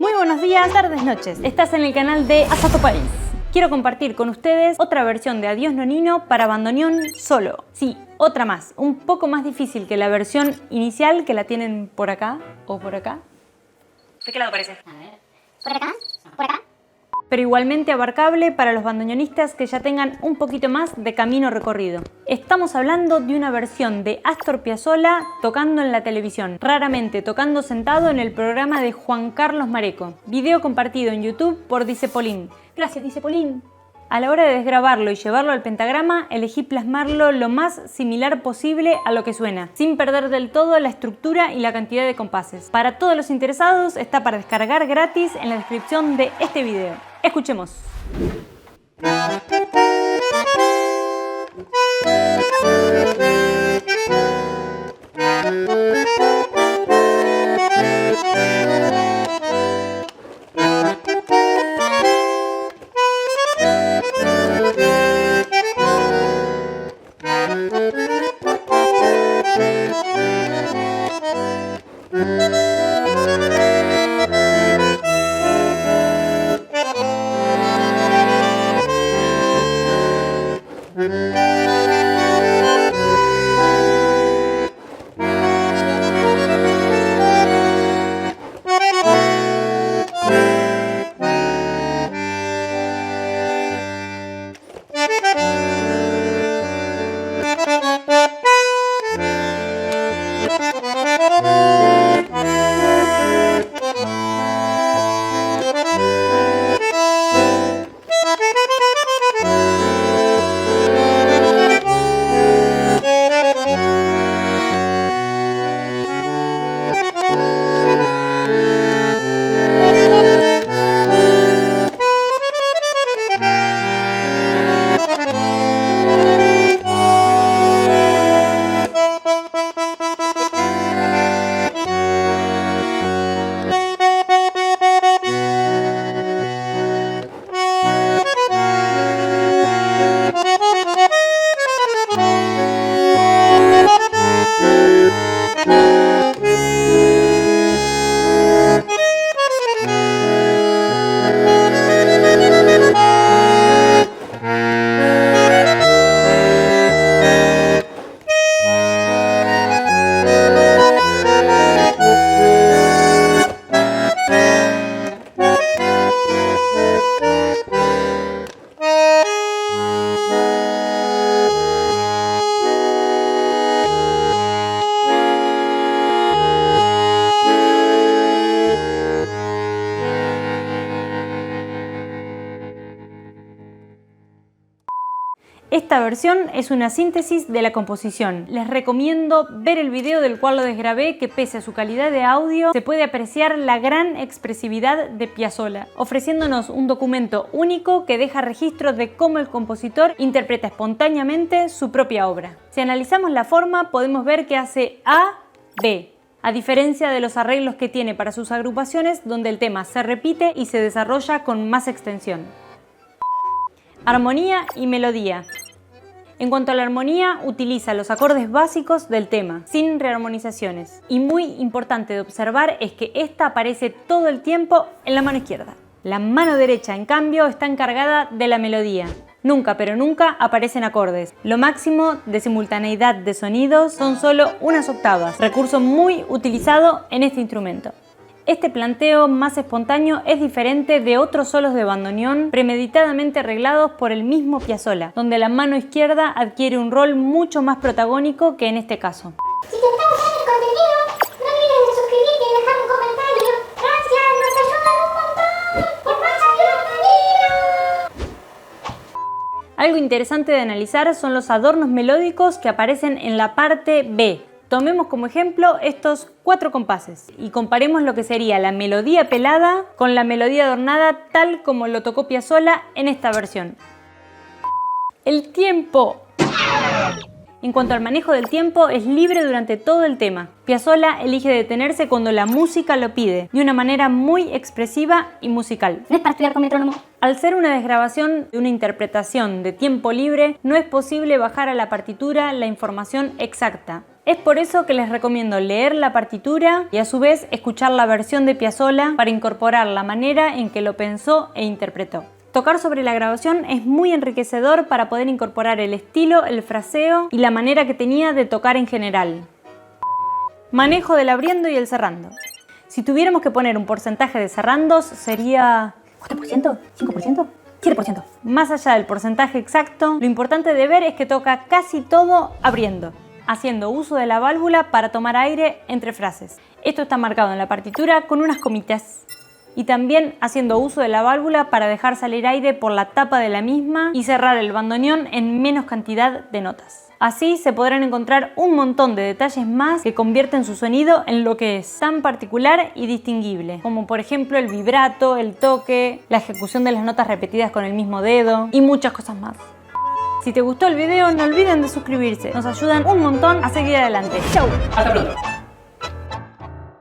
Muy buenos días, tardes, noches. Estás en el canal de Asato País. Quiero compartir con ustedes otra versión de Adiós Nonino para bandoneón solo. Sí, otra más, un poco más difícil que la versión inicial que la tienen por acá o por acá. ¿De qué lado parece? A ver, ¿por acá? ¿Por acá? Pero igualmente abarcable para los bandoneonistas que ya tengan un poquito más de camino recorrido. Estamos hablando de una versión de Astor Piazzolla tocando en la televisión, raramente tocando sentado en el programa de Juan Carlos Mareco. Video compartido en YouTube por Dicepolín. Gracias, Dicepolín. A la hora de desgrabarlo y llevarlo al pentagrama, elegí plasmarlo lo más similar posible a lo que suena, sin perder del todo la estructura y la cantidad de compases. Para todos los interesados, está para descargar gratis en la descripción de este video. Escuchemos. Esta versión es una síntesis de la composición. Les recomiendo ver el video del cual lo desgrabé, que pese a su calidad de audio se puede apreciar la gran expresividad de Piazzolla, ofreciéndonos un documento único que deja registro de cómo el compositor interpreta espontáneamente su propia obra. Si analizamos la forma, podemos ver que hace A, B, a diferencia de los arreglos que tiene para sus agrupaciones, donde el tema se repite y se desarrolla con más extensión. Armonía y melodía. En cuanto a la armonía, utiliza los acordes básicos del tema, sin rearmonizaciones. Y muy importante de observar es que esta aparece todo el tiempo en la mano izquierda. La mano derecha, en cambio, está encargada de la melodía. Nunca, pero nunca aparecen acordes. Lo máximo de simultaneidad de sonidos son solo unas octavas, recurso muy utilizado en este instrumento. Este planteo más espontáneo es diferente de otros solos de bandoneón premeditadamente arreglados por el mismo Piazzolla, donde la mano izquierda adquiere un rol mucho más protagónico que en este caso. Si te está gustando el contenido, no olvides de suscribirte y dejar un comentario. ¡Gracias! ¡Nos ayudan un montón! ¡Por más contenido! Algo interesante de analizar son los adornos melódicos que aparecen en la parte B. Tomemos como ejemplo estos 4 compases y comparemos lo que sería la melodía pelada con la melodía adornada tal como lo tocó Piazzolla en esta versión. El tiempo. En cuanto al manejo del tiempo, es libre durante todo el tema. Piazzolla elige detenerse cuando la música lo pide, de una manera muy expresiva y musical. No es para estudiar con metrónomo. Al ser una desgrabación de una interpretación de tiempo libre, no es posible bajar a la partitura la información exacta. Es por eso que les recomiendo leer la partitura y a su vez escuchar la versión de Piazzolla para incorporar la manera en que lo pensó e interpretó. Tocar sobre la grabación es muy enriquecedor para poder incorporar el estilo, el fraseo y la manera que tenía de tocar en general. Manejo del abriendo y el cerrando. Si tuviéramos que poner un porcentaje de cerrandos sería... ¿4%? ¿5%? 7%. Más allá del porcentaje exacto, lo importante de ver es que toca casi todo abriendo, haciendo uso de la válvula para tomar aire entre frases. Esto está marcado en la partitura con unas comitas. Y también haciendo uso de la válvula para dejar salir aire por la tapa de la misma y cerrar el bandoneón en menos cantidad de notas. Así se podrán encontrar un montón de detalles más que convierten su sonido en lo que es tan particular y distinguible, como por ejemplo el vibrato, el toque, la ejecución de las notas repetidas con el mismo dedo y muchas cosas más. Si te gustó el video, no olviden de suscribirse, nos ayudan un montón a seguir adelante. ¡Chau! Hasta pronto.